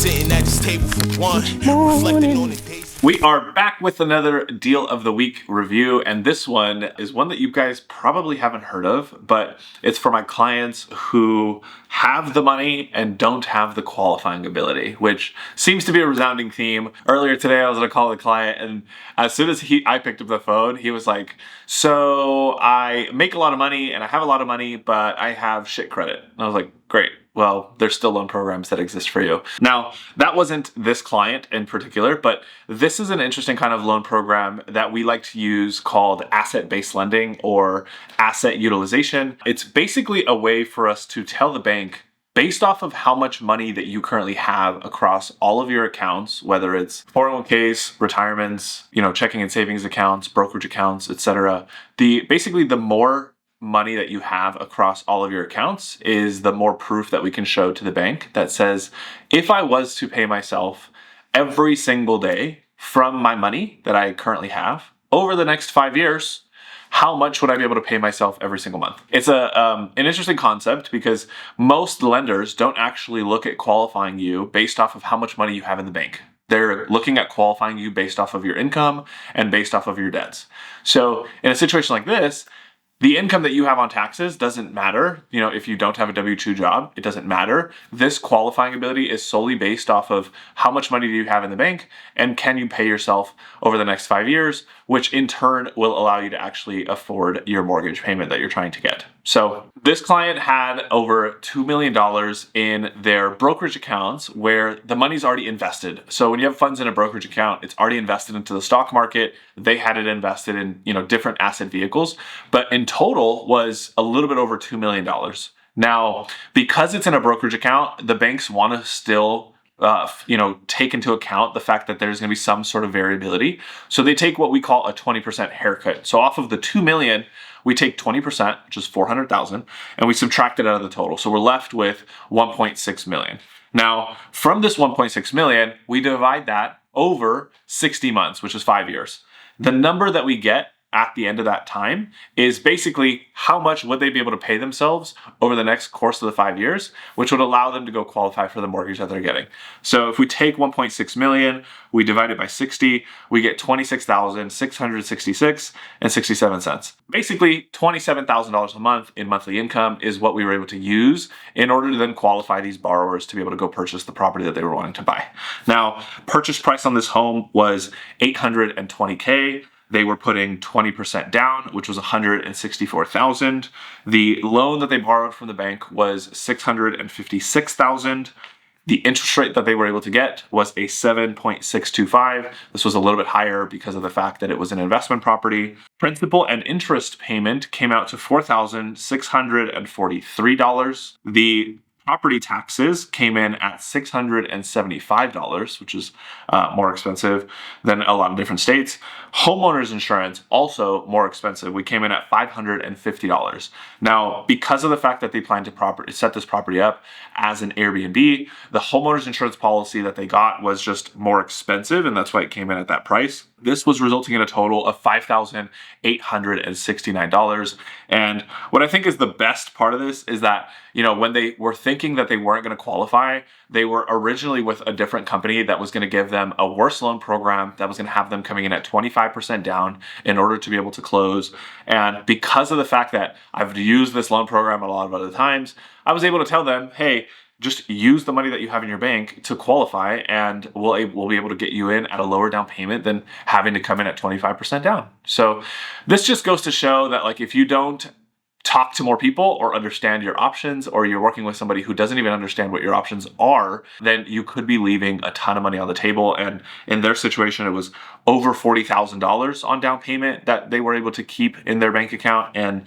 Sitting at this table for one, reflecting on the days. We are back with another Deal of the Week review, and this one is one that you guys probably haven't heard of, but it's for my clients who have the money and don't have the qualifying ability, which seems to be a resounding theme. Earlier today, I was going to call the client, and as soon as I picked up the phone, he was like, so I make a lot of money and I have a lot of money, but I have shit credit. And I was like, great. Well, there's still loan programs that exist for you. Now, that wasn't this client in particular, but this is an interesting kind of loan program that we like to use called asset-based lending or asset utilization. It's basically a way for us to tell the bank, based off of how much money that you currently have across all of your accounts, whether it's 401ks, retirements, checking and savings accounts, brokerage accounts, etc. Basically the more money that you have across all of your accounts is the more proof that we can show to the bank that says, if I was to pay myself every single day from my money that I currently have over the next 5 years, how much would I be able to pay myself every single month? It's an interesting concept because most lenders don't actually look at qualifying you based off of how much money you have in the bank. They're looking at qualifying you based off of your income and based off of your debts. So in a situation like this, the income that you have on taxes doesn't matter. If you don't have a W-2 job, it doesn't matter. This qualifying ability is solely based off of how much money do you have in the bank and can you pay yourself over the next 5 years, which in turn will allow you to actually afford your mortgage payment that you're trying to get. So this client had over $2 million in their brokerage accounts where the money's already invested. So when you have funds in a brokerage account, it's already invested into the stock market. They had it invested in, different asset vehicles, but in total was a little bit over $2 million. Now, because it's in a brokerage account, the banks want to still take into account the fact that there's going to be some sort of variability. So they take what we call a 20% haircut. So off of the 2 million, we take 20%, which is 400,000, and we subtract it out of the total. So we're left with 1.6 million. Now, from this 1.6 million, we divide that over 60 months, which is 5 years. The number that we get at the end of that time is basically how much would they be able to pay themselves over the next course of the 5 years, which would allow them to go qualify for the mortgage that they're getting. So if we take 1.6 million, we divide it by 60, we get 26,666 and 67 cents. Basically, $27,000 a month in monthly income is what we were able to use in order to then qualify these borrowers to be able to go purchase the property that they were wanting to buy. Now, purchase price on this home was $820K. They were putting 20% down, which was $164,000. The loan that they borrowed from the bank was $656,000. The interest rate that they were able to get was a 7.625. This was a little bit higher because of the fact that it was an investment property. Principal and interest payment came out to $4,643. The property taxes came in at $675, which is more expensive than a lot of different states. Homeowners insurance, also more expensive. We came in at $550. Now, because of the fact that they plan to set this property up as an Airbnb, the homeowners insurance policy that they got was just more expensive, and that's why it came in at that price. This was resulting in a total of $5,869. And what I think is the best part of this is that, when they were thinking that they weren't going to qualify, they were originally with a different company that was going to give them a worse loan program that was going to have them coming in at 25% down in order to be able to close. And because of the fact that I've used this loan program a lot of other times, I was able to tell them, hey, just use the money that you have in your bank to qualify, and we'll be able to get you in at a lower down payment than having to come in at 25% down. So this just goes to show that, if you don't talk to more people or understand your options, or you're working with somebody who doesn't even understand what your options are, then you could be leaving a ton of money on the table. And in their situation, it was over $40,000 on down payment that they were able to keep in their bank account. And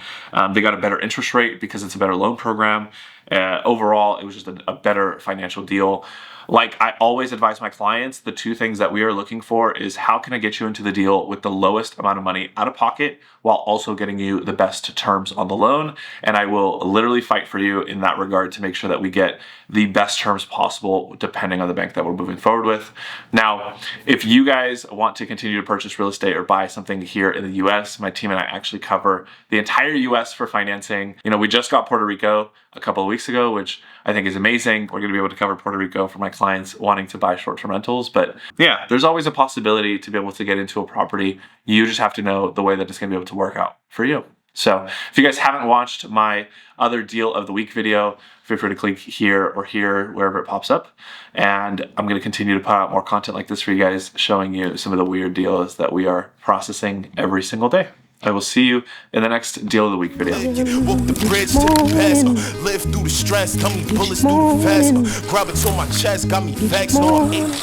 they got a better interest rate because it's a better loan program. Overall, it was just a better financial deal. Like I always advise my clients, the two things that we are looking for is how can I get you into the deal with the lowest amount of money out of pocket while also getting you the best terms on the loan. And I will literally fight for you in that regard to make sure that we get the best terms possible depending on the bank that we're moving forward with. Now, if you guys want to continue to purchase real estate or buy something here in the US, my team and I actually cover the entire US for financing. You know, we just got Puerto Rico a couple of weeks ago, which I think is amazing. We're going to be able to cover Puerto Rico for my clients wanting to buy short-term rentals. But yeah, there's always a possibility to be able to get into a property. You just have to know the way that it's going to be able to work out for you. So if you guys haven't watched my other deal of the week video, feel free to click here or here, wherever it pops up. And I'm going to continue to put out more content like this for you guys, showing you some of the weird deals that we are processing every single day. I will see you in the next deal of the week video. Walk the bridge to the past, live through the stress, tell me bullets through the vest, grab it to my chest, got me vexed, no,